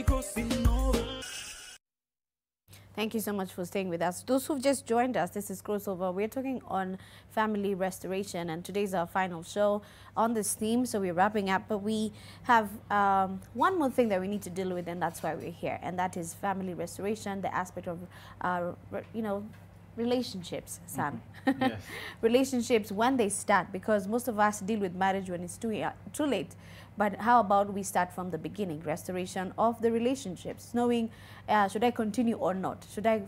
NTV Crossover. Thank you so much for staying with us. Those who've just joined us, this is Crossover. We're talking on family restoration, and today's our final show on this theme, so we're wrapping up. But we have one more thing that we need to deal with, and that's why we're here, and that is family restoration, the aspect of, you know, relationships, Sam. Yes. Relationships when they start, because most of us deal with marriage when it's too late. But how about we start from the beginning, restoration of the relationships, knowing should I continue or not? Should I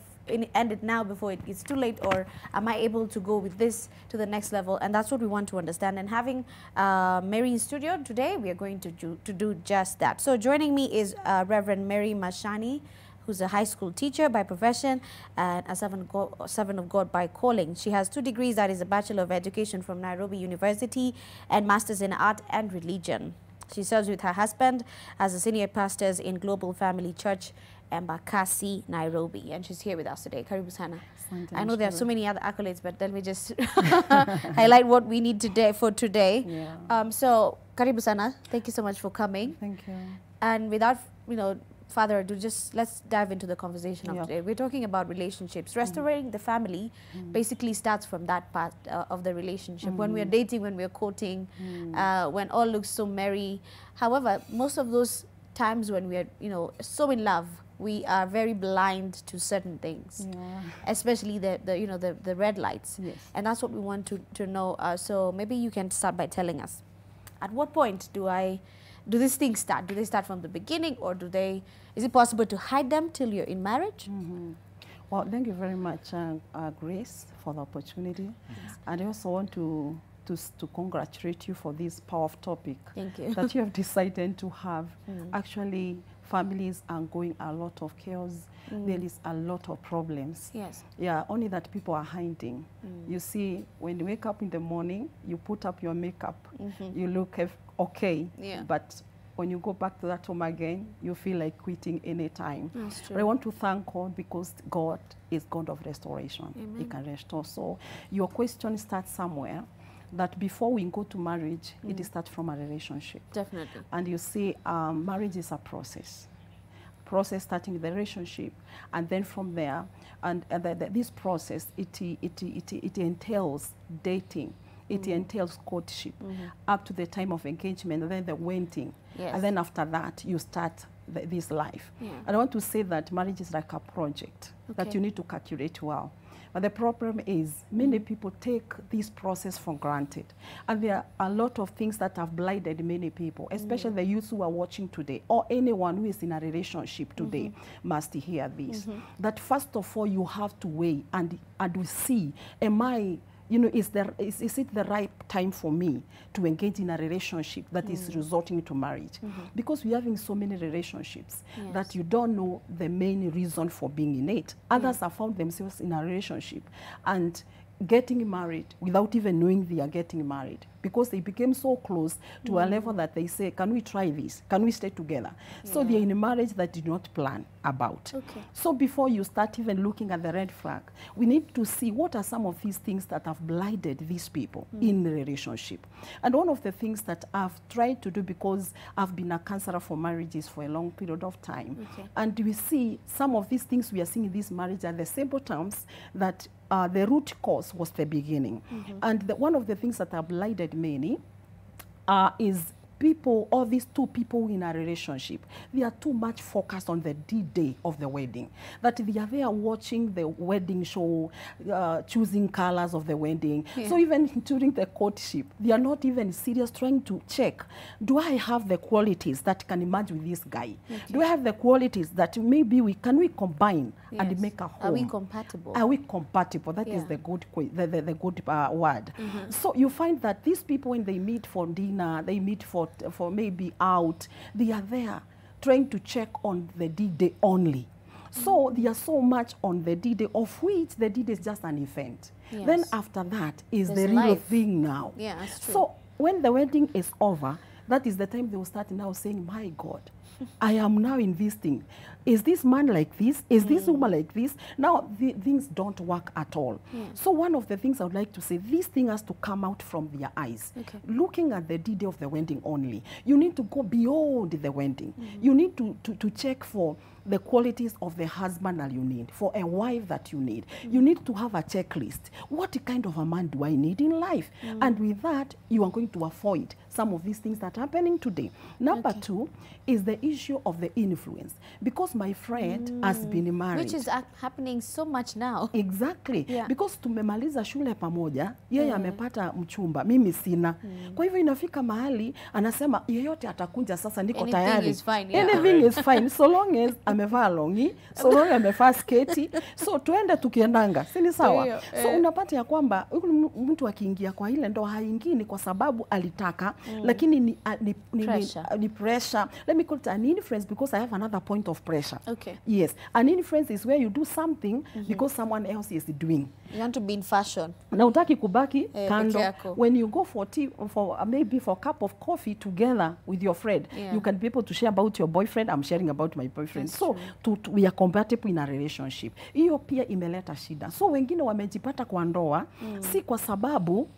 end it now before it's too late, or am I able to go with this to the next level? And that's what we want to understand. And having Mary in studio today, we are going to do just that. So joining me is Reverend Mary Mashani, who's a high school teacher by profession and a servant of God by calling. She has 2 degrees, that is a Bachelor of Education from Nairobi University and Masters in Art and Religion. She serves with her husband as a senior pastors in Global Family Church, Embakasi, Nairobi. And she's here with us today. Karibu sana. I know there are so many other accolades, but let me just highlight what we need today for today. Yeah. So, Karibu sana. Thank you so much for coming. Thank you. And without, further ado, just let's dive into the conversation of today. We're talking about relationships. Restoring the family basically starts from that part of the relationship. When we're dating, when we're courting, when all looks so merry. However, most of those times when we're, so in love, we are very blind to certain things, especially the red lights. Yes. And that's what we want to know. So maybe you can start by telling us, at what point do these things start? Do they start from the beginning, or is it possible to hide them till you're in marriage? Well, thank you very much, Grace, for the opportunity. And I also want to congratulate you for this powerful topic. Thank you. That you have decided to have. Actually, families are going a lot of chaos. There is a lot of problems. Yes. Yeah, only that people are hiding. You see, when you wake up in the morning, you put up your makeup, you look okay. Yeah. But when you go back to that home again, you feel like quitting anytime. That's true. But I want to thank God, because God is God of restoration. Amen. He can restore. So your question starts somewhere, that before we go to marriage, it starts from a relationship. Definitely. And you see, marriage is a process starting with the relationship, and then from there, and this process, it entails dating. It entails courtship up to the time of engagement, and then the wedding. Yes. And then after that, you start this life. Yeah. And I want to say that marriage is like a project that you need to calculate well. But the problem is many people take this process for granted. And there are a lot of things that have blinded many people, especially the youth who are watching today, or anyone who is in a relationship today must hear this. That first of all, you have to weigh and see, am I, is it the right time for me to engage in a relationship that is resulting to marriage? Because we're having so many relationships that you don't know the main reason for being in it. Others have found themselves in a relationship and getting married without even knowing they are getting married, because they became so close to a level that they say, can we try this? Can we stay together? So they're in a marriage that did not plan about. Okay. So before you start even looking at the red flag, we need to see what are some of these things that have blinded these people in the relationship. And one of the things that I've tried to do, because I've been a counselor for marriages for a long period of time, and we see some of these things we are seeing in this marriage are the simple terms that the root cause was the beginning. And one of the things that have blinded many is people, or these two people in a relationship, they are too much focused on the D-Day of the wedding. That they are there watching the wedding show, choosing colors of the wedding. So even during the courtship, they are not even serious trying to check, do I have the qualities that can match with this guy? Do I have the qualities that maybe can we combine and make a home? Are we compatible? Are we compatible? That is the good word. So you find that these people, when they meet for dinner, they meet for maybe out, they are there trying to check on the D-Day only. So they are so much on the D-Day, of which the D-Day is just an event. Then after that is the real thing now. Yeah, that's true. So when the wedding is over, that is the time they will start now saying, my God, I am now in this thing. Is this man like this? Is this woman like this? Now, things don't work at all. So one of the things I would like to say, this thing has to come out from their eyes. Okay. Looking at the D-Day of the wedding only. You need to go beyond the wedding. You need to check for the qualities of the husband that you need, for a wife that you need. You need to have a checklist. What kind of a man do I need in life? And with that, you are going to avoid some of these things that are happening today. Number two is the issue of the influence. Because my friend has been married. Which is happening so much now. Exactly. Yeah. Because tumemaliza shule pamoja, yeye amepata mchumba, mimi sina. Kwa hivyo inafika mahali, anasema, yeyote atakunja sasa niko Anything tayari. is fine, yeah. Anything is fine, so long as amevaa longi, so long as amevaa sketi, so tuende tukiendanga, sini sawa. So unapata ya kwamba, mtu akiingia kwa ile ndoa haingii ni kwa sababu alitaka, lakini ni pressure. Let me call it an influence because I have another point of pressure. Okay. Yes, an influence is where you do something because someone else is doing. You want to be in fashion. Na utaki kubaki kando. Peke When you go for tea, maybe for a cup of coffee together with your friend, you can be able to share about your boyfriend. I'm sharing about my boyfriend. That's so we are compatible in a relationship. Hiyo pia imeleta shida. So wengine wamejipata kwa ndoa si kwa sababu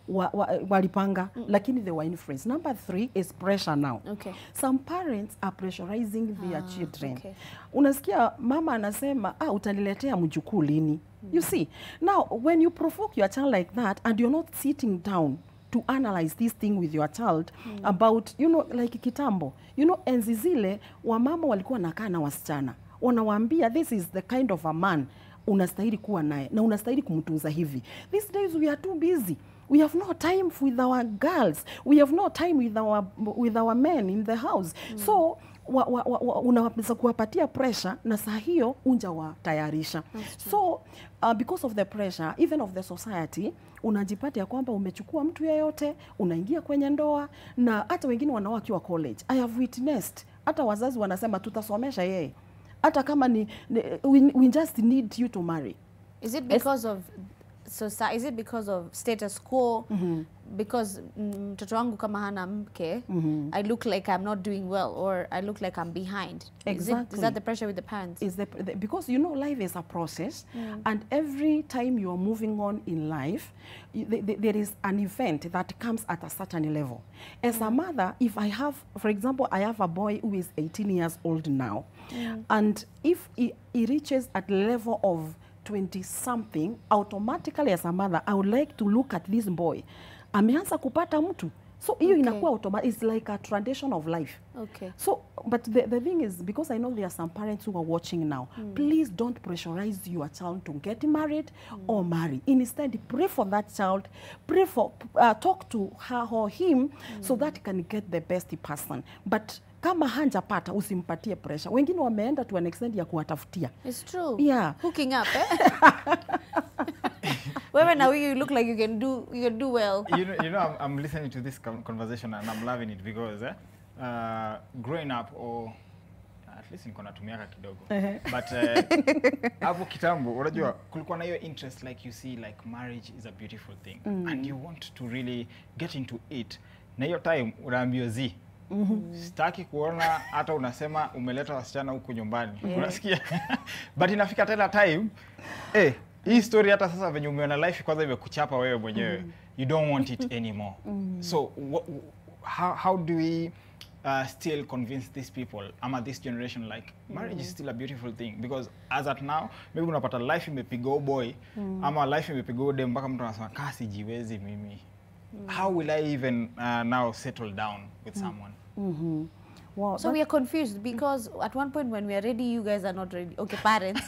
walipanga, lakini they were influenced. Number 3 is pressure now. Okay. Some parents are pressurizing their children. Okay. Unasikia mama anasema, utaniletea mjukuu lini? You see, now when you provoke your child like that and you're not sitting down to analyze this thing with your child about, you know, like kitambo, you know, enzi zile wamama walikuwa nakaa na wasichana, wanawaambia this is the kind of a man unastahili kuwa naye na unastahili kumtunza hivi. These days we are too busy. We have no time with our girls. We have no time with our men in the house. So unaweza kuwapatia pressure na saa hiyo unja watayarisha. So because of the pressure even of the society, unajipata ya kwamba umechukua mtu yeyote, unaingia kwenye ndoa, na hata wengine wanaoa wa college. I have witnessed, hata wazazi wanasema tutasomesha yeye, hata kama we just need you to marry. Is it because of society? Is it because of status quo? Because mtoto wangu kama hana mke, I look like I'm not doing well, or I look like I'm behind. Exactly. Is that the pressure with the parents? Because you know life is a process, and every time you are moving on in life, there is an event that comes at a certain level. As a mother, if I have, for example, I have a boy who is 18 years old now, and if he reaches at the level of 20-something, automatically as a mother, I would like to look at this boy. Ameanza kupata mtu. So hiyo inakuwa automatic. It's like a tradition of life. Okay. So, but the thing is, because I know there are some parents who are watching now, please don't pressurize your child to get married or marry. Instead, pray for that child. Pray for, talk to her or him so that he can get the best person. But kama hanjapata, usimpatie pressure. Wengine wameenda to an extent ya kuwatafutia. It's true. Yeah. Hooking up, Women now you look like you can do well. You know, I'm listening to this conversation and I'm loving it because growing up, or at least niko natumiaka kidogo, but hapo kitambo unajua kulikuwa na hiyo interest, like you see, like marriage is a beautiful thing and you want to really get into it. Na hiyo time unaambiwa sitaki kuona hata unasema umeleta wasichana huko nyumbani. Unasikia? But inafika tena time hii story hata sasa venye umeona life kwanza imekuchapa wewe mwenyewe. You don't want it anymore. So how do we still convince these people, ama this generation, like marriage is still a beautiful thing? Because as at now, maybe unapata life imepiga boy, ama life imepiga dem mpaka mtu anasema kasi jiwezi mimi. How will I even now settle down with someone? Wow, so we are confused because at one point when we are ready, you guys are not ready. Okay, parents.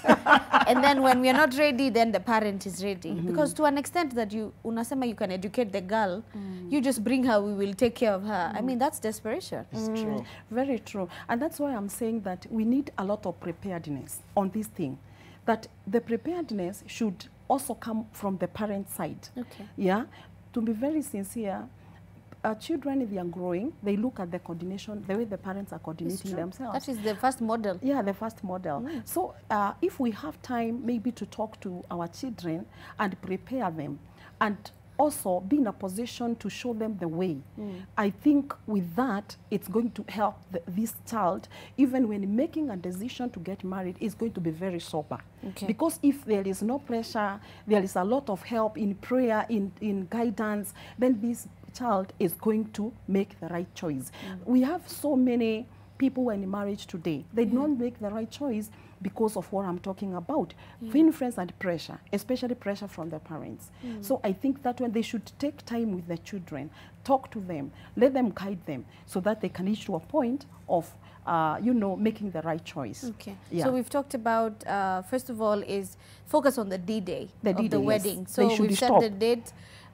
And then when we are not ready, then the parent is ready. Because to an extent that unasema you can educate the girl, you just bring her, we will take care of her. I mean, that's desperation. It's true. Very true. And that's why I'm saying that we need a lot of preparedness on this thing. That the preparedness should also come from the parent side. Okay. Yeah? To be very sincere, children, if they are growing, they look at the coordination, the way the parents are coordinating themselves. That is the first model. Yeah, the first model. So if we have time maybe to talk to our children and prepare them, and also be in a position to show them the way. I think with that, it's going to help this child, even when making a decision to get married, is going to be very sober. Okay. Because if there is no pressure, there is a lot of help in prayer, in guidance, then this child is going to make the right choice. We have so many people in marriage today, they don't make the right choice because of what I'm talking about, influence and pressure, especially pressure from their parents. So I think that when they should take time with the children, talk to them, let them guide them so that they can reach to a point of, you know, making the right choice. Okay. Yeah. So we've talked about, first of all, is focus on the D-Day of the wedding. Yes. So we've set the date.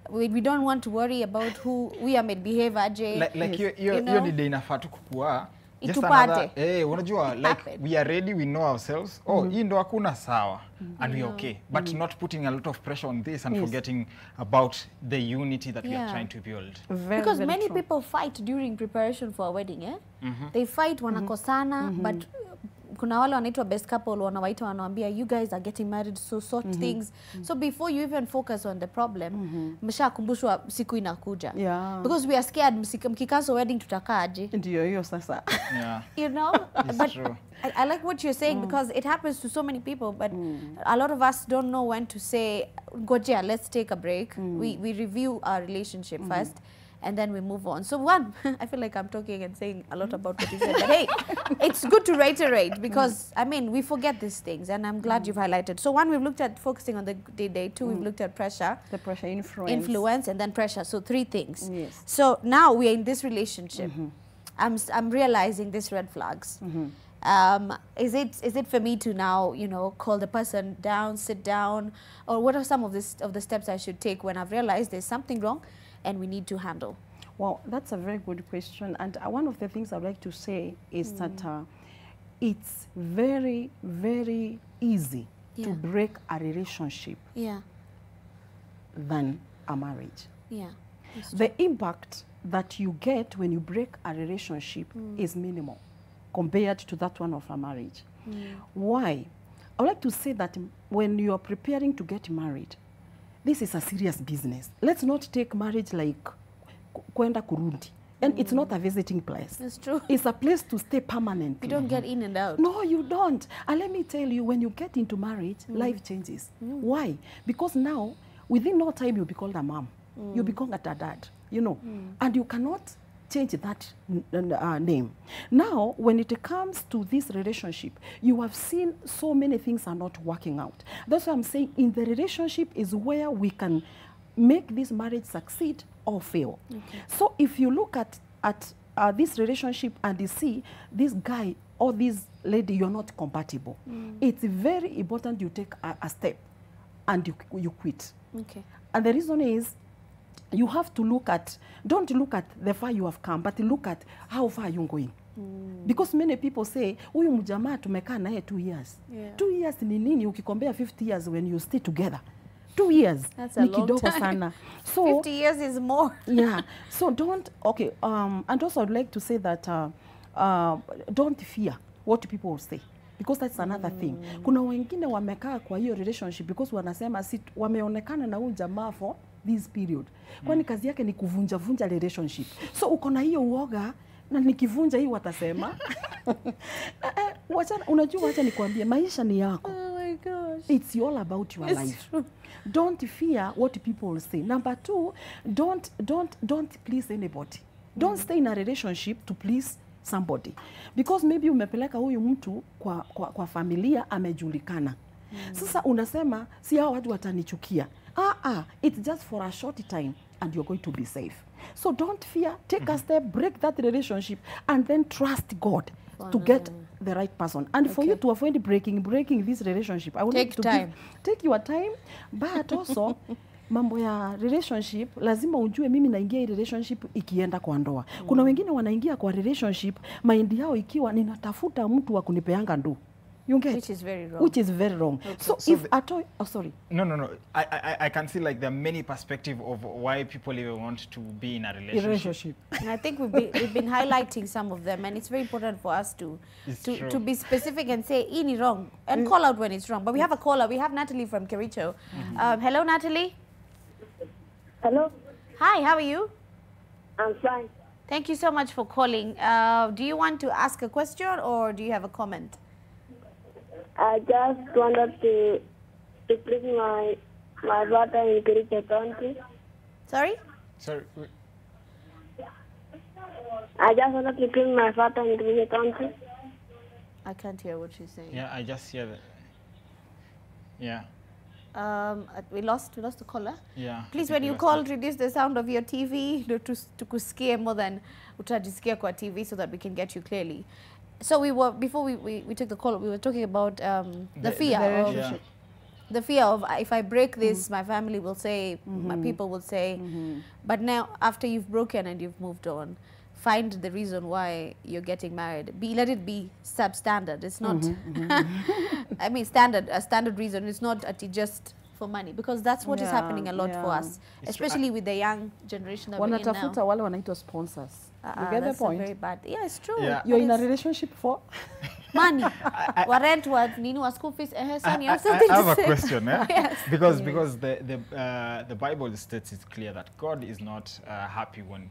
We don't want to worry about who we are made behave aje. Like you know, day inafaa tu kukua just Itupate. another, unajua, like we are ready, we know ourselves. Hii ndo hakuna sawa, and we okay. But not putting a lot of pressure on this and forgetting about the unity that we are trying to build. Because many people fight during preparation for a wedding, eh? They fight, wanakosana, but kuna wale wanaitwa best couple, wanawaita wanawaambia, you guys are getting married, so sort things. So before you even focus on the problem, mshakumbushwa siku inakuja. Because we are scared, mkikaso wedding tutakaaje. Ndiyo hiyo sasa. You know? But true. I like what you're saying because it happens to so many people, but a lot of us don't know when to say, Gojia, let's take a break. We review our relationship first, and then we move on. So one, I feel like I'm talking and saying a lot about what you said, but hey, it's good to reiterate because, I mean, we forget these things, and I'm glad you've highlighted. So one, we've looked at focusing on the day. Two, we've looked at pressure. The pressure, influence, and then pressure. So 3 things. Yes. So now we're in this relationship. I'm realizing these red flags. Is it for me to now, you know, call the person down, sit down, or what are some of the steps I should take when I've realized there's something wrong and we need to handle? Well, that's a very good question. And one of the things I'd like to say is that it's very, very easy to break a relationship than a marriage. The impact that you get when you break a relationship is minimal compared to that one of a marriage. Why? I would like to say that when you are preparing to get married, this is a serious business. Let's not take marriage like kwenda kurundi. And it's not a visiting place. It's true. It's a place to stay permanently. You don't get in and out. No, you don't. And let me tell you, when you get into marriage, life changes. Why? Because now, within no time, you'll be called a mom. You'll become a dad, you know. And you cannot change that name. Now, when it comes to this relationship, you have seen so many things are not working out. That's why I'm saying in the relationship is where we can make this marriage succeed or fail. So if you look at this relationship and you see this guy or this lady, you're not compatible, it's very important you take a step and you quit. And the reason is, you have to look at, don't look at the far you have come, but look at how far you're going. Because many people say, huyu mjamaa tumekaa naye 2 years. 2 years ni nini ukikombea 50 years when you stay together? 2 years. That's a long time. Sana. So 50 years is more. So don't, and also I'd like to say that don't fear what people will say. Because that's another thing. Kuna wengine wamekaa kwa hiyo relationship because wanasema wameonekana na huyu jamaa for this period. Kwani kazi yake ni kuvunja relationship. So uko na hiyo uoga na nikivunja hii watasema. Unajua wacha nikwambie maisha ni yako. Oh my gosh. It's all about your life. True. Don't fear what people will say. Number 2, don't please anybody. Don't stay in a relationship to please somebody. Because maybe umepeleka huyu mtu kwa familia amejulikana. Sasa unasema si hao watu watanichukia. It's just for a short time and you're going to be safe. So don't fear, take a step, break that relationship and then trust God to get the right person. And for you to avoid breaking this relationship, I would like to take your time, but also mambo ya relationship lazima ujue mimi naingia hii relationship ikienda kwa ndoa. Kuna wengine wanaingia kwa relationship mind yao ikiwa ninatafuta mtu wa kunipeanga ndo. You get? Which is very wrong. Which is very wrong. So if at all, sorry. No. I can see like there are many perspectives of why people even want to be in a relationship. And I think we've been highlighting some of them, and it's very important for us to be specific and say ini wrong and call out when it's wrong. But we have a caller. We have Natalie from Kericho. Hello, Natalie. Hello, Hi, how are you? I'm fine. Thank you so much for calling. Do you want to ask a question or do you have a comment? I just wanted to bring my daughter in Greek country. Sorry? Sorry. I just wanted to bring my father in Greek country. I can't hear what she's saying. Yeah, I just hear that. Yeah. We lost the caller. Yeah. Please, I when think you we call, lost it. reduce the sound of your TV to kusikia more than utajisikia kwa TV so that we can get you clearly. So before we took the call, we were talking about the fear of yeah. the fear of if I break this, my family will say, my people will say. But now, after you've broken and you've moved on, find the reason why you're getting married. Let it be substandard. It's not, I mean, a standard reason. It's not just for money, because that's what is happening a lot for us, It's especially with the young generation that we're in now. Wanatafuta wale wanaitwa sponsors. You get the That's point? very bad. Yeah, it's true. Yeah. You're in a That is relationship for? money. Wa rent, wa nini, wa school fees. Son, you have I something have to a say? question, eh? Yes. Because the Bible states it clear that God is not happy when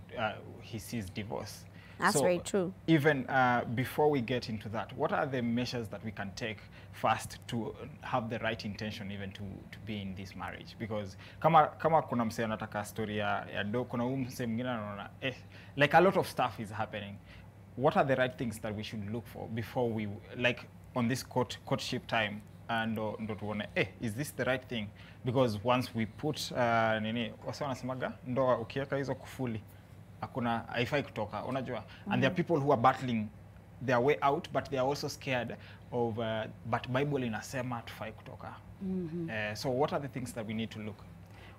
he sees divorce. That's very true. Even before we get into that, what are the measures that we can take first to have the right intention even to be in this marriage? Because kama kuna msee anataka story ya do, kuna msee mwingine anaona like a lot of stuff is happening. What are the right things that we should look for before we, like on this courtship time, and ndo tuone is this the right thing? Because once we put nini wasa wanasemaga ndoa ukiweka hizo kufuli hakuna haifai kutoka, unajua. And there are people who are battling their way out, but they are also scared of but Bible inasema tufai kutoka. So what are the things that we need to look?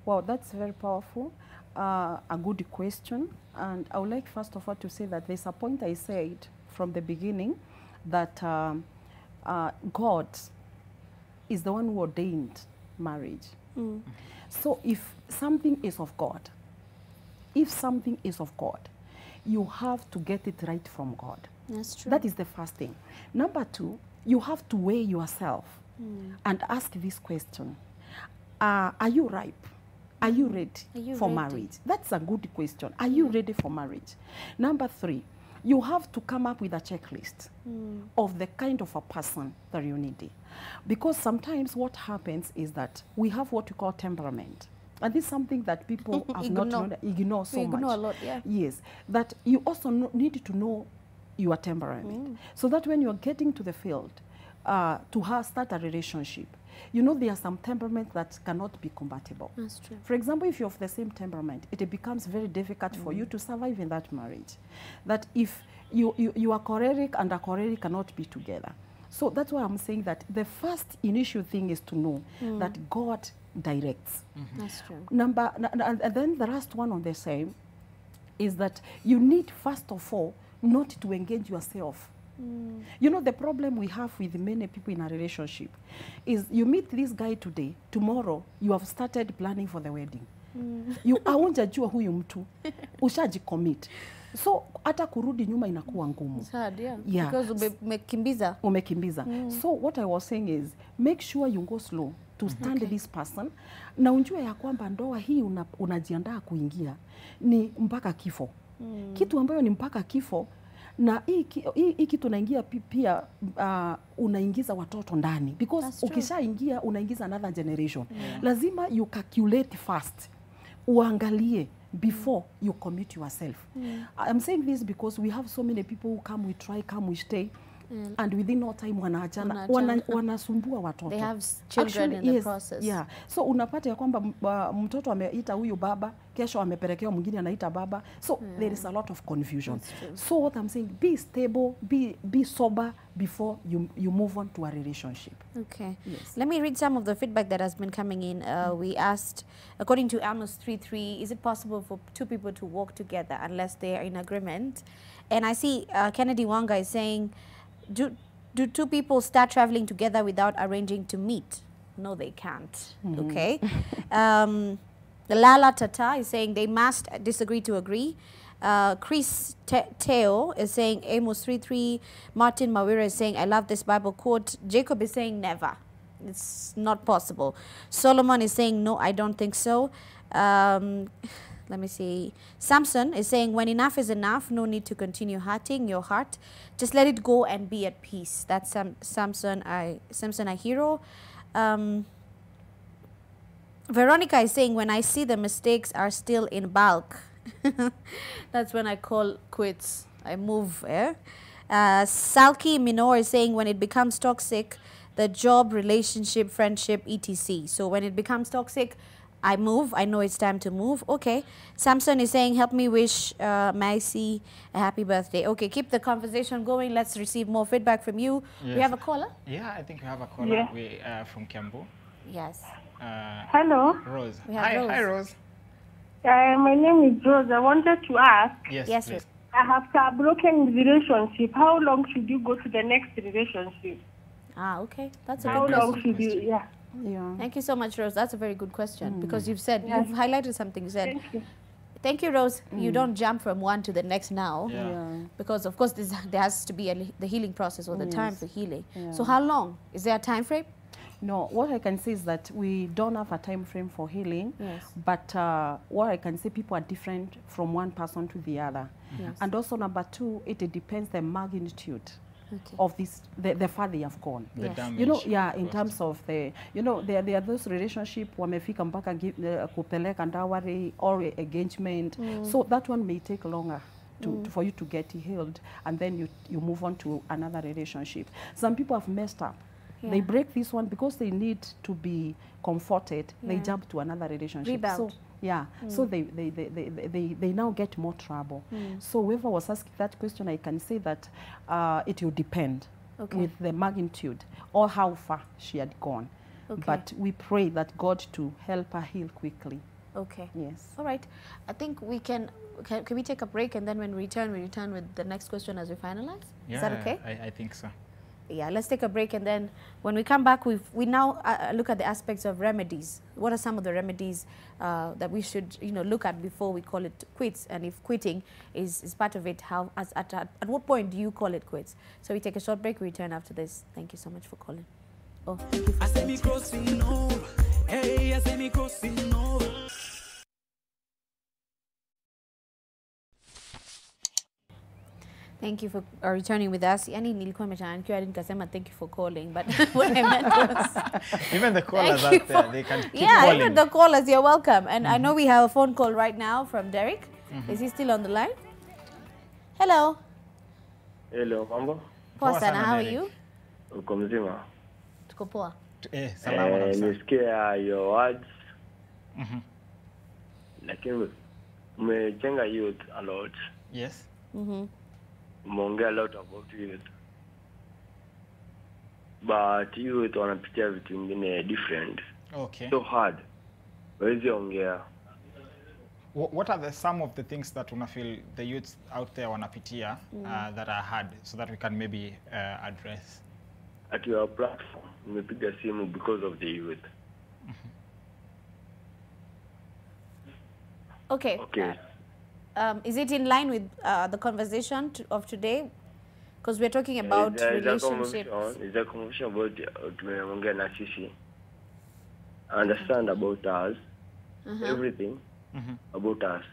Wow, that's very powerful. A good question. And I would like first of all to say that there's a point I said from the beginning that God is the one who ordained marriage. So if something is of God, you have to get it right from God. That's true. That is the first thing. Number two, you have to weigh yourself and ask this question. Are you ripe? Are you ready for marriage? That's a good question. Are you ready for marriage? Number three, you have to come up with a checklist of the kind of a person that you need. Because sometimes what happens is that we have what we call temperament. And this is something that people have not known, ignore so much. Ignore a lot, yeah. Yes, that you also need to know your temperament. So that when you're getting to the field to start a relationship, you know there are some temperaments that cannot be compatible. That's true. For example, if you're of the same temperament, it becomes very difficult for you to survive in that marriage. That if you are choleric and a choleric cannot be together. So that's why I'm saying that the first initial thing is to know that God directs. That's true. And then the last one on the same is that you need first of all not to engage yourself. You know, the problem we have with many people in a relationship is you meet this guy today, tomorrow you have started planning for the wedding. You haunjajua huyu mtu, ushajicommit. So hata kurudi nyuma inakuwa ngumu. It's hard, yeah. Yeah. Because Umekimbiza. So what I was saying is make sure you go slow to stand this person, na unjue ya kwamba ndoa hii unajiandaa kuingia ni mpaka kifo. Kitu ambayo ni mpaka kifo, na hii kitu unaingia pia unaingiza watoto ndani, because ukishaingia unaingiza another generation. Lazima you calculate first, uangalie before you commit yourself. I'm saying this because we have so many people who come, we try, come, we stay. And within no time wanasumbua watoto. They have children in the process. Yeah. So unapata ya kwamba mtoto ameita huyu baba, kesho amepelekewa mwingine anaita baba. So there is a lot of confusion. So what I'm saying, be stable, be sober before you move on to a relationship. Okay. Yes. Let me read some of the feedback that has been coming in. We asked, according to Amos 3:3, is it possible for two people to walk together unless they are in agreement? And I see Kennedy Wanga is saying, do two people start traveling together without arranging to meet? No, they can't. Okay. Lala Tata is saying they must disagree to agree. Chris Teo is saying Amos 3:3. Martin Mawira is saying I love this Bible quote. Jacob is saying never. It's not possible. Solomon is saying no, I don't think so. Let me see. Samson is saying, when enough is enough, no need to continue hurting your heart. Just let it go and be at peace. That's Samson Ahiro. Veronica is saying, when I see the mistakes are still in bulk, that's when I call quits. I move. Salki Minor is saying, when it becomes toxic, the job, relationship, friendship, etc. So when it becomes toxic, I move. I know it's time to move. Okay. Samson is saying, help me wish Macy a happy birthday. Okay, keep the conversation going. Let's receive more feedback from you. Yes. We have a caller? Yeah, I think we have a caller. Yeah. We from Kiambu. Yes. Hello. Rose. We have Hi, Rose. hi, Rose. My name is Rose. I wanted to ask, Yes, Yes, please. Rose. after a broken relationship, how long should you go to the next relationship? Ah, okay. That's a Very How good good long question. should you, question. yeah. Yeah. Thank you so much, Rose. That's a very good question because you've said, Yes. you've highlighted something. You said, Thank you. thank you, Rose. You don't jump from one to the next now. Yeah. Yeah. Because, of course, there has to be the healing process or the time Yes. for healing. Yeah. So how long? Is there a time frame? No, what I can say is that we don't have a time frame for healing, Yes. but what I can say, people are different from one person to the other. Yes. And also number two, it depends the magnitude Okay. of this, the farther you've gone. The Yes. damage. You know, yeah, in caused. terms of the, you know, there are those relationship wamefika mpaka kupeleka ndawari or engagement. So that one may take longer for you to get healed, and then you move on to another relationship. Some people have messed up. Yeah. They break this one because they need to be comforted. They Yeah. jump to another relationship. Rebound. So, yeah, so they now get more trouble. So whoever was asking that question, I can say that it will depend Okay. with the magnitude or how far she had gone. Okay. But we pray that God to help her heal quickly. Okay. Yes. All right. I think we can we take a break, and then when we return with the next question as we finalize? Is that okay? I think so. Yeah, let's take a break, and then when we come back, we now look at the aspects of remedies. What are some of the remedies that we should look at before we call it quits? And if quitting is part of it, how at what point do you call it quits? So we take a short break. We return after this. Thank you so much for calling. Oh, thank you for staying. crossing over. Hey, I say me crossing over. Thank you for returning with us. Yani nilikuwa nimechanganyikiwa hadi nikasema thank you for calling, but what I meant was Even the callers Thank you out there, for- they can keep yeah, calling. even the callers, you're welcome. And I know we have a phone call right now from Derek. Is he still on the line? Hello. Hello, mambo. Poa Poa sana, sana, how are Derek. you? Uko mzima? Tuko poa. Salama kabisa. Nisikia your words. Mhm. Lakini mmechenga youth a lot. Yes. Mmeongea a lot about youth. But youth wanapitia vitu vingine different. Okay. So hard. Wezi ongea. What are some of the things that una feel the youths out there wanapitia that are hard, so that we can maybe address? At your platform, nimepiga simu because of the youth. Okay. Okay. Is it in line with the conversation of today? Because we're talking about relationships. Is a conversation about tumeongea na sisi. Understand about us. Everything about us.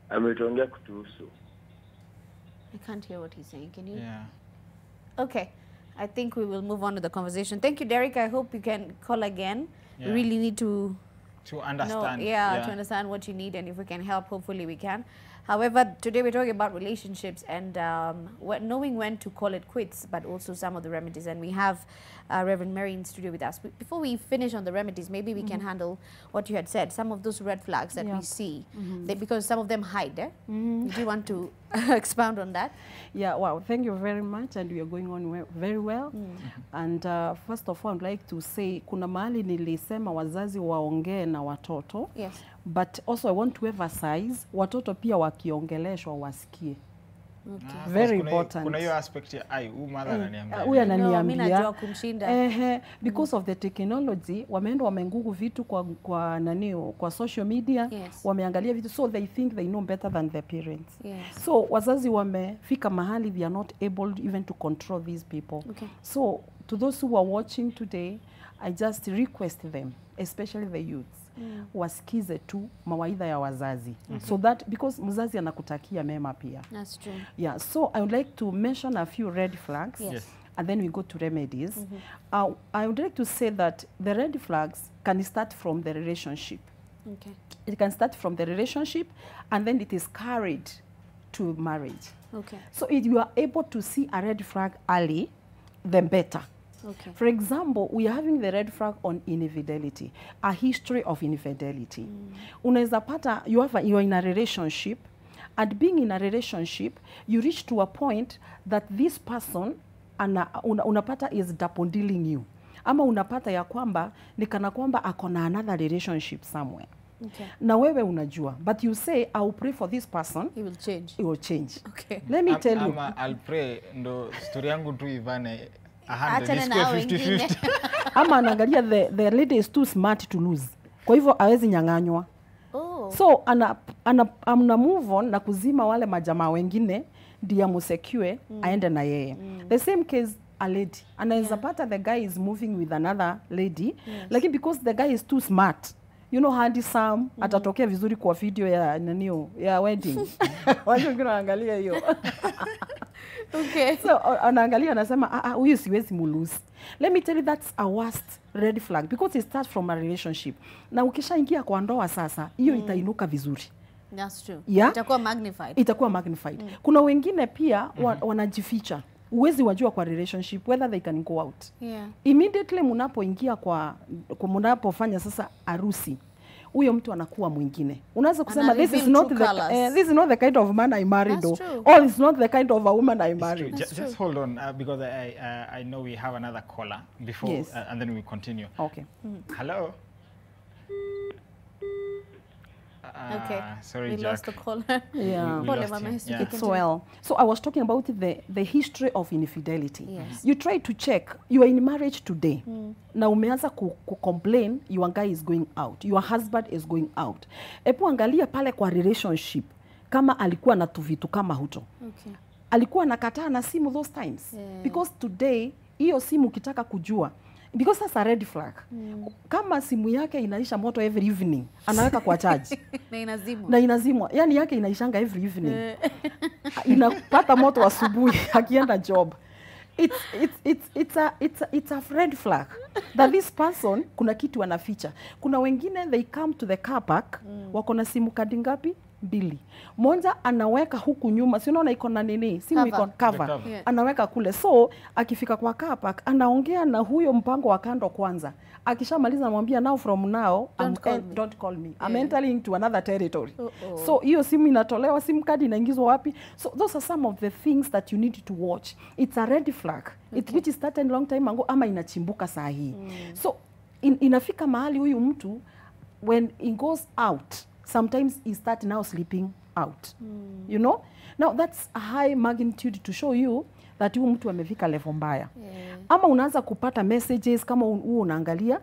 Ametuongea kutuhusu. I can't hear what he's saying. Can you? Yeah. Okay. I think we will move on to the conversation. Thank you, Derek. I hope you can call again. Yeah. We really need to To understand. to understand what you need, and if we can help, hopefully we can. However, today we're talking about relationships and knowing when to call it quits, but also some of the remedies. And we have Reverend Mary in studio with us. Before we finish on the remedies, maybe we can handle what you had said, some of those red flags that we see, because some of them hide. Do you want to expound on that? Yeah, wow, thank you very much, and we are going on very well. And first of all, I'd like to say, kuna mahali nilisema wazazi waongee na watoto. Yes. But also I want to emphasize, watoto pia wakiongeleshwa wasikie. Okay. Very Kuna important. hiyo aspect ya huyu mother ananiambia. Huyu No, mimi ananiambia najua kumshinda. because of the technology wameenda wamengugu vitu kwa social media. Yes. Wameangalia vitu, so they think they know better than their parents. Yes. So wazazi wamefika mahali they are not able even to control these people. Okay. So to those who are watching today, I just request them, especially the youths, wasikize tu mawaidha ya wazazi. So that, because mzazi anakutakia mema pia. That's true. Yeah, so I would like to mention a few red flags. Yes. And then we go to remedies. I would like to say that the red flags can start from the relationship. Okay. It can start from the relationship, and then it is carried to marriage. Okay. So if you are able to see a red flag early, then better. Okay. For example, we are having the red flag on infidelity, a history of infidelity. Unaweza pata, you are in a relationship, and being in a relationship, you reach to a point that this person unapata is double dealing you. Ama unapata ya kwamba ni kana kwamba akona another relationship somewhere. Okay. Na wewe unajua, but you say I will pray for this person. He will change. He will change. Okay. Let me tell you. I'll pray ndo story yangu tu ivane 100 Achana na hao 50-50. Ama anaangalia the lady is too smart to lose. Kwa hivyo hawezi nyang'anywa. Oh. So ana move on na kuzima wale majamaa wengine ndiye musecure aende na yeye. The same case a lady. Anaweza pata the guy is moving with another lady, lakini because the guy is too smart, you know, handsome, atatokea vizuri kwa video ya nanio ya wedding. Watu wengine wanaangalia hiyo. Okay. So anaangalia anasema huyu siwezi mulose. Let me tell you, that's a worst red flag because it starts from a relationship. Na ukishaingia kwa ndoa sasa, hiyo itainuka vizuri. That's true. Yeah? Itakuwa magnified. Itakuwa magnified. Kuna wengine pia wanajificha. Uwezi wajua kwa relationship whether they can go out. Yeah. Immediately munapoingia kwa munapofanya sasa harusi, huyo mtu anakuwa mwingine. Unaweza kusema this is not the kind of man I married, or it's not the kind of a woman I married. Just hold on, because I know we have another caller before, Yes. and then we continue. Okay. Hello. Okay. Sorry, we Jack. lost the caller. Yeah. We Pole, lost Mama, him. yes, Yeah. you can It's well. So I was talking about the history of infidelity. Yes. You try to check, you are in marriage today. Na umeanza complain, your guy is going out, your husband is going out. Epo angalia pale kwa relationship, kama alikuwa na tuvitu kama huto. Okay. Alikuwa anakataa na simu those times. Yeah. Because today, hiyo simu ukitaka kujua, because that's a red flag. Kama simu yake inaisha moto every evening, anaweka kwa charge. Na inazimwa. Yani yake inaishanga every evening. Inapata moto asubuhi akienda job. It's a red flag that this person kuna kitu anaficha. Kuna wengine they come to the car park, wako na simu kadi ngapi? 2. Moja anaweka huku nyuma, si unaona iko na nini? Simu iko cover. Yeah. Anaweka kule. So akifika kwa car park anaongea na huyo mpango wa kando kwanza. Akishamaliza anamwambia now from now don't call me. I'm entering to another territory. So hiyo simu inatolewa, simu kadi inaingizwa wapi? So those are some of the things that you need to watch. It's a red flag. Which is started long time ago ama inachimbuka saa hii. So inafika mahali huyu mtu when he goes out, sometimes he start now sleeping out. You know? Now that's a high magnitude to show you that huyu mtu amefika level mbaya. Ama unaanza kupata messages kama unaangalia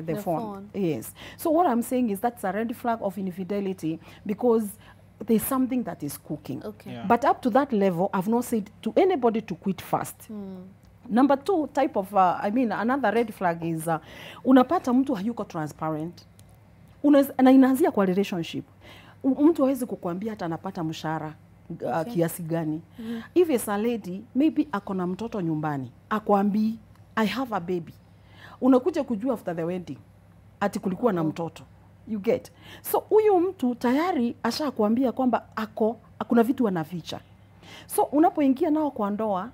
the phone. Yes. So what I'm saying is that's a red flag of infidelity because there's something that is cooking. Okay. Yeah. But up to that level, I've not said to anybody to quit fast. Number 2 type of, another red flag is unapata mtu hayuko transparent. Na inaanzia kwa relationship. Mtu hawezi kukuambia hata anapata mshahara kiasi gani. If it's a lady, maybe akona mtoto nyumbani, akwambii I have a baby. Unakuja kujua after the wedding ati kulikuwa na mtoto. You get. So huyu mtu tayari ashakwambia kwamba kuna vitu anaficha. So unapoingia nao kwa ndoa,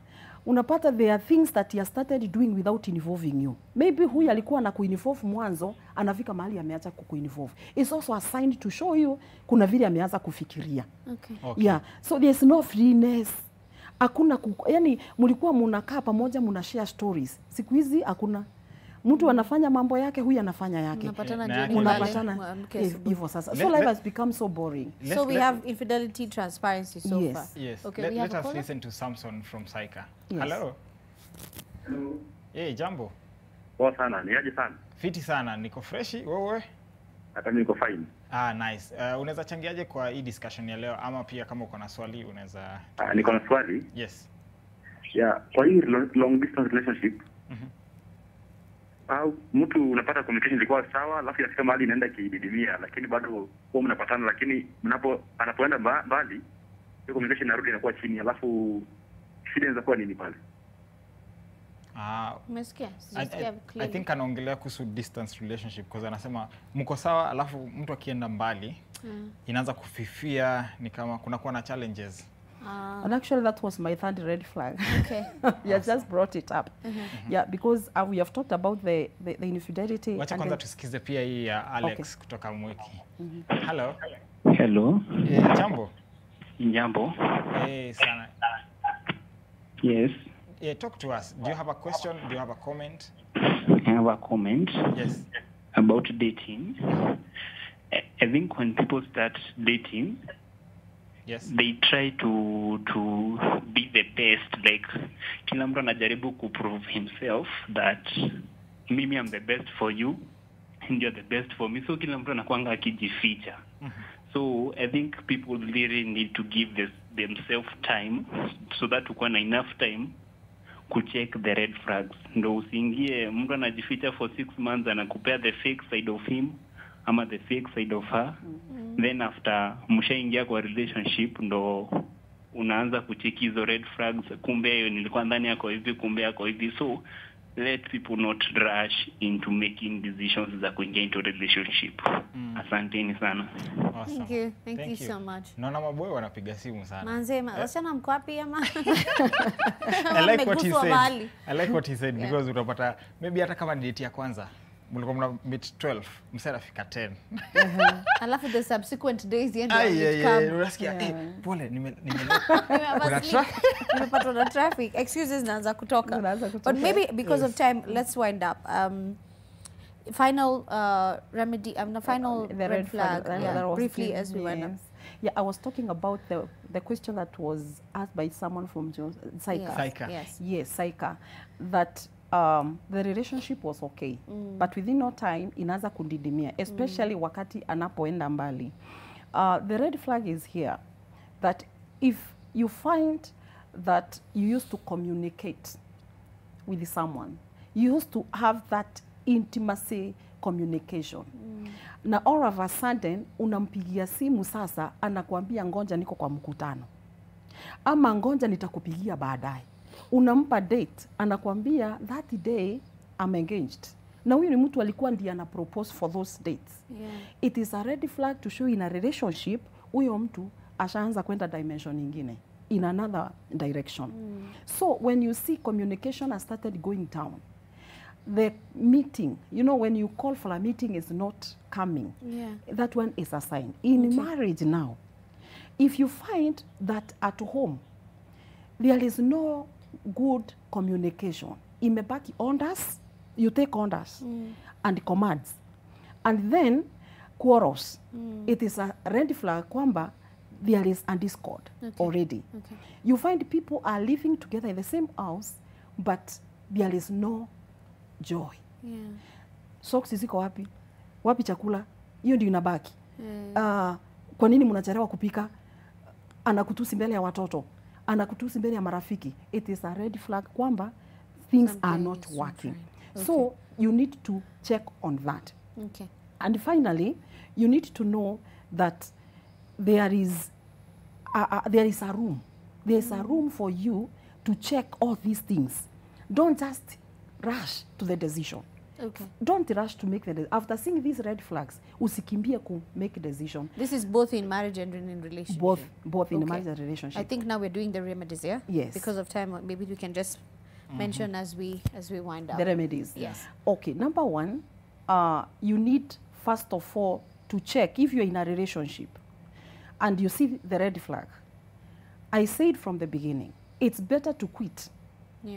unapata there are things that he has started doing without involving you. Maybe huyu alikuwa na kuinvolve mwanzo, anafika mahali ameacha kuinvolve. It's also a sign to show you kuna vile ameanza kufikiria. Okay. Yeah. So there's no freeness. Hakuna yani mlikuwa mnakaa pamoja mnashare stories. Siku hizi hakuna. Mtu anafanya mambo yake, huyu anafanya yake. Unapatana hivyo sasa. So life has become so boring. So we have infidelity, transparency so far. Yes. Okay, Let us listen to Samson from Saika. Yes. Hello. Hey, jambo. Poa sana, ni aje sana? Fiti sana, niko freshi, wewe? Hata mimi niko fine. Nice. Unaweza changiaje kwa hii discussion ya leo ama pia kama uko na swali unaweza? Niko na swali. Yes. Yeah, kwa hii long distance relationship, Au mtu unapata communication ilikuwa sawa, alafu yafika mahali inaenda kididimia, lakini bado huwa mnapatana, lakini anapoenda mbali, hiyo communication inarudi inakuwa chini, alafu shida inaweza kuwa nini pale? Umesikia? I think anaongelea kuhusu distance relationship because anasema mko sawa alafu mtu akienda mbali inaanza kufifia, ni kama kunakuwa na challenges. And actually that was my third red flag. Okay. You just brought it up. Yeah, because we have talked about the infidelity. Wacha kwanza tusikize pia hii ya Alex kutoka Mweki. Hello. Hello. Jambo. Jambo. Sana. Yes. Talk to us. Do you have a question? Do you have a comment? I have a comment. Yes. About dating. I think when people start dating, yes, they try to be the best. Like, kila mtu anajaribu to prove himself that maybe I'm the best for you and you're the best for me. So kila mtu anakuanga akijificha. So I think people really need to give themselves time so that uko na enough time kucheck the red flags. Ndo usiingie mtu anajificha for 6 months anakupea the fake side of him ama the fake side of her. Then after mshaingia kwa relationship ndo unaanza kucheck hizo red flags, kumbe nilikuwa ndani yako hivi, kumbe yako hivi. So let people not rush into making decisions za kuingia into relationship. Asanteni sana. Awesome. Thank you so much. Naona maboy wanapiga simu sana. Manzema, wasichana mko wapi ama? I like what he said. I like what he said because utapata maybe hata kama ni date ya kwanza mlikuwa mna meet 12, msara fika 10. Alafu the subsequent days you come. Unasikia pole nimepatwa na traffic. Excuses naanza kutoka. But maybe because of time, let's wind up. Final remedy, final the red flag, briefly as we went up. Yeah, I was talking about the question that was asked by someone from Saika. Yes, Saika. That the relationship was okay, but within no time inaanza kudidimia, especially wakati anapoenda mbali. The red flag is here, that if you find that you used to communicate with someone, you used to have that intimacy communication. Na all of a sudden unampigia simu sasa anakuambia ngonja niko kwa mkutano, ama ngonja nitakupigia baadaye. Unampa date anakuambia that day I'm engaged. Na huyu ni mtu alikuwa ndiye ana propose for those dates. It is a red flag to show in a relationship huyo mtu ashaanza kwenda dimension nyingine, in another direction. So when you see communication has started going down, the meeting, you know, when you call for a meeting is not coming, that one is a sign. In marriage now, if you find that at home there is no good communication, imebaki orders, you take orders and commands, and then quarrels, it is a red flag kwamba there is a discord already. You find people are living together in the same house, but there is no joy. Socks ziko wapi? Wapi chakula? Hiyo ndio inabaki. Kwa nini mnachelewa kupika? Anakutusi mbele ya watoto, anakutusi mbele ya marafiki. It is a red flag kwamba things are not working. So you need to check on that. And finally, you need to know that there is a room. There is a room for you to check all these things. Don't just rush to the decision. Don't rush to make the decision. After seeing these red flags, usikimbie ku make a decision. This is both in marriage and in relationship. Both in marriage and relationship. I think now we're doing the remedies, yeah? Yes. Because of time, maybe we can just mention as we wind up. The remedies. Yes. Okay, number one, you need first of all to check if you're in a relationship and you see the red flag. I said from the beginning, it's better to quit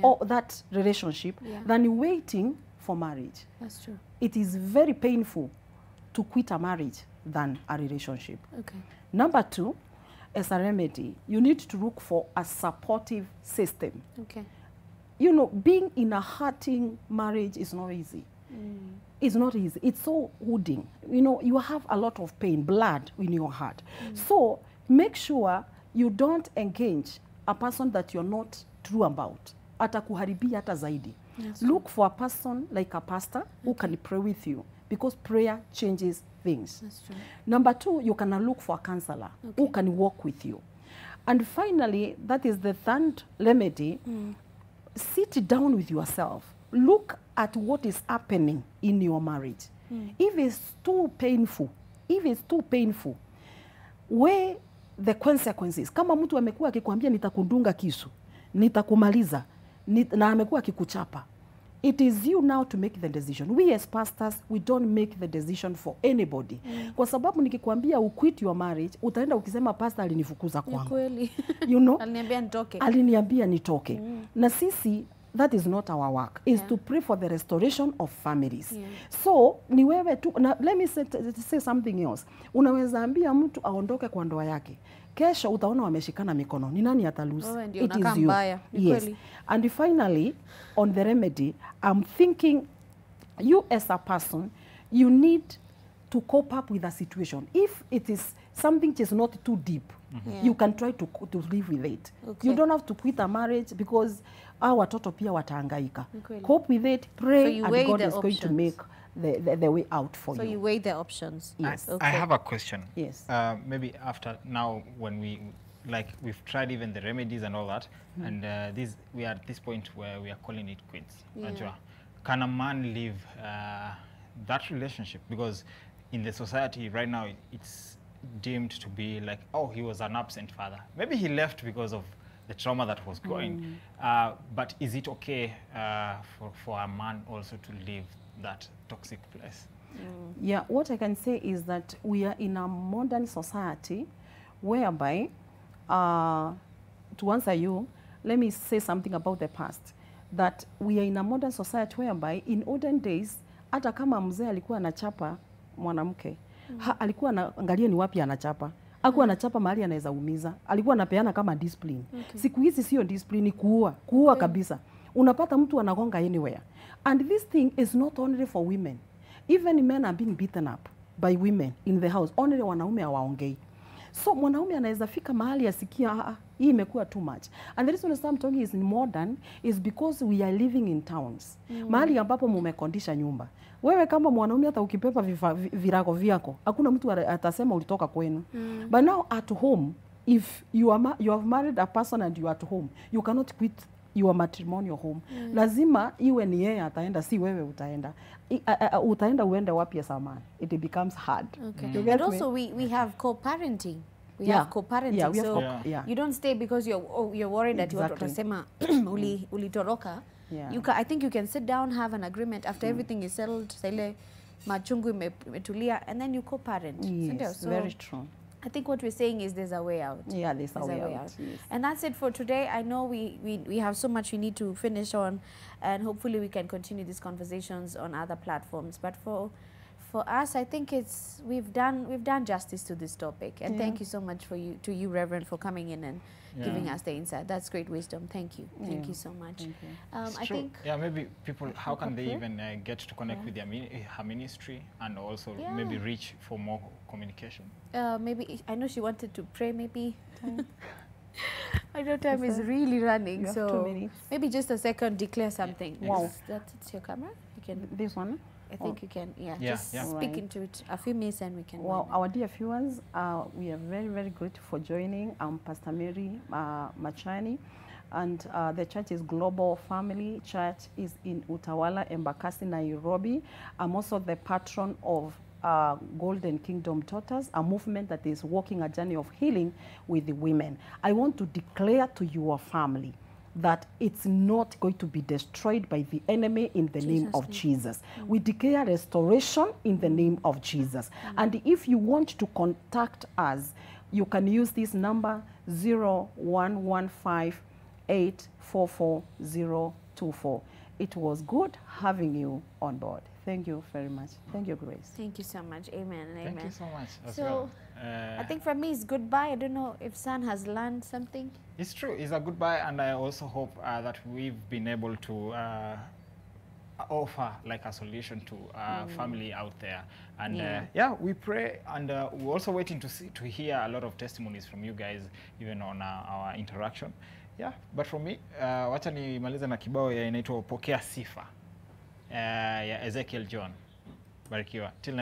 or that relationship than waiting for marriage. That's true. It is very painful to quit a marriage than a relationship. Number two, as a remedy, you need to look for a supportive system. You know, being in a hurting marriage is not easy. It's not easy. It's so wounding. You know, you have a lot of pain, blood in your heart. So make sure you don't engage a person that you're not true about. atakuharibia hata zaidi. Yes. Look for a person like a pastor who can pray with you, because prayer changes things. That's true. Number 2, you can look for a counselor who can walk with you. And finally, that is the third remedy. Sit down with yourself. Look at what is happening in your marriage. If it's too painful, weigh the consequences. Kama mtu amekuwa akikwambia nitakundunga kisu, nitakumaliza, na amekuwa akikuchapa, it is you now to make the decision. We as pastors, we don't make the decision for anybody. Kwa sababu nikikwambia quit your marriage, utaenda ukisema pastor alinifukuza kwangu. Kweli. You know? Aliniambia nitoke. Na sisi, that is not our work. Is to pray for the restoration of families. So, ni wewe tu, na let me say something else. Unaweza ambia mtu aondoke kwa ndoa yake. Kesho utaona wameshikana mikono. Ni nani atalose? It is you. Yes. And finally, on the remedy, I'm thinking you as a person, you need to cope up with a situation. If it is something which is not too deep, you can try to live with it. You don't have to quit a marriage because our watoto pia watahangaika. Cope with it, pray, and God is going to make the way out for you. So you weigh the options. Yes. I have a question. Yes. Maybe after now, when we've tried even the remedies and all that, and we are at this point where we are calling it quits. Can a man leave that relationship? Because in the society right now, it's deemed to be like, oh, he was an absent father. Maybe he left because of the trauma that was going. But is it okay for a man also to leave that toxic place? Yeah, what I can say is that we are in a modern society whereby, to answer you, let me say something about the past. That we are in a modern society whereby in olden days, hata kama mzee alikuwa anachapa mwanamke, alikuwa anaangalia ni wapi anachapa. Hakuwa anachapa mahali anaweza umiza. Alikuwa anapeana kama discipline. Siku hizi sio discipline, kuua kabisa. Unapata mtu anagonga anywhere. And this thing is not only for women. Even men are being beaten up by women in the house. Only wanaume hawaongei. So mwanaume anaweza fika mahali asikia hii imekuwa too much. And the reason I'm talking is in modern is because we are living in towns. Mahali ambapo mumekondisha nyumba. Wewe kama mwanaume hata ukipepa virago vyako, hakuna mtu atasema ulitoka kwenu. But now at home, if you have married a person and you are at home, you cannot quit your matrimonial home. Lazima iwe ni yeye ataenda, si wewe utaenda. Utaenda uende wapi as a man? It becomes hard. And also we have co-parenting. We have co-parenting. So you don't stay because you're worried that you watasema ulitoroka. I think you can sit down, have an agreement after everything is settled, sile machungu imetulia, and then you co-parent. Yes, so very true. I think what we're saying is there's a way out. Yeah, there's a way out. Yes. And that's it for today. I know we have so much we need to finish on, and hopefully we can continue these conversations on other platforms. But for us, I think we've done justice to this topic. And thank you so much to you, Reverend, for coming in and giving us the insight. That's great wisdom. Thank you. Thank you so much. I think maybe people, how can they even get to connect with her ministry and also maybe reach for more communication? Maybe I know she wanted to pray. Maybe I know time is really running. So 2 minutes. Maybe just a second, declare something. Wow. That's your camera. You can. This one. I think you can, just speak into it a few minutes and we can. Well, our dear viewers, we are very, very grateful for joining. I'm Pastor Mary Machani, and the church is Global Family Church, is in Utawala, Embakasi, Nairobi. I'm also the patron of Golden Kingdom Daughters, a movement that is walking a journey of healing with the women. I want to declare to your family that it's not going to be destroyed by the enemy in the name of Jesus. We declare restoration in the name of Jesus. And if you want to contact us, you can use this number 0115844024. It was good having you on board. Thank you very much. Thank you, Grace. Thank you so much. Amen and amen. Thank you so much as so, well. I think for me it's goodbye. I don't know if San has learned something. It's true. It's a goodbye, and I also hope that we've been able to offer like a solution to family out there. And we pray, and we're also waiting to hear a lot of testimonies from you guys, even on our interaction. Yeah, but for me, wacha nimalize na kibao ya inaitwa Pokea Sifa ya Ezekiel John. Barikiwa. Till